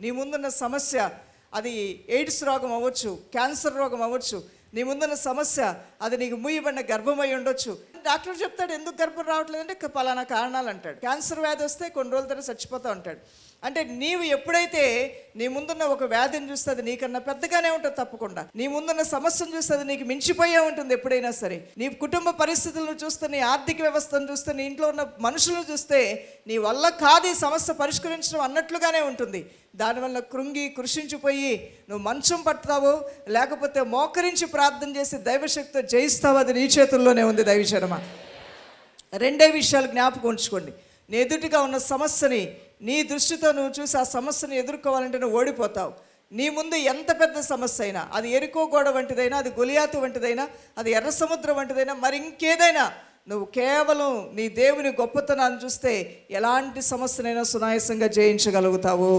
నీ ముందున్న సమస్య అది ఎయిడ్స్ రోగం అవ్వచ్చు, క్యాన్సర్ రోగం అవ్వచ్చు. నీ ముందున్న సమస్య అది నీకు మూయబడిన గర్భమై ఉండొచ్చు. డాక్టర్ చెప్తాడు ఎందుకు గర్భం రావట్లేదంటే పలానా కారణాలు అంటాడు. క్యాన్సర్ వ్యాధి వస్తే కొన్ని రోజుల తర్వాత చచ్చిపోతా ఉంటాడు. అంటే నీవు ఎప్పుడైతే నీ ముందున్న ఒక వ్యాధిని చూస్తే అది నీకన్నా పెద్దగానే ఉంటుంది. తప్పకుండా నీ ముందున్న సమస్యను చూస్తే అది నీకు మించిపోయే ఉంటుంది. ఎప్పుడైనా సరే నీ కుటుంబ పరిస్థితులను చూస్తే, నీ ఆర్థిక వ్యవస్థను చూస్తే, నీ ఇంట్లో ఉన్న మనుషులను చూస్తే నీ వల్ల కాదు ఈ సమస్య పరిష్కరించడం అన్నట్లుగానే ఉంటుంది. దానివల్ల కృంగి కృషించిపోయి నువ్వు మంచం పడతావు, లేకపోతే మోకరించి ప్రార్థన చేసి దైవశక్తితో జయిస్తావు. అది నీ చేతుల్లోనే ఉంది దైవజనమా. రెండే విషయాలు జ్ఞాపకం ఉంచుకోండి. నీ ఎదుటిగా ఉన్న సమస్యని నీ దృష్టితో నువ్వు చూసి ఆ సమస్యను ఎదుర్కోవాలంటే నువ్వు ఓడిపోతావు. నీ ముందు ఎంత పెద్ద సమస్య అయినా, అది ఎరికో గోడ వంటిదైనా, అది గొలియాతు వంటిదైనా, అది ఎర్ర సముద్రం వంటిదైనా, మరి ఇంకేదైనా, నువ్వు కేవలం నీ దేవుని గొప్పతనాన్ని చూస్తే ఎలాంటి సమస్యనైనా సునాయాసంగా జయించగలుగుతావు.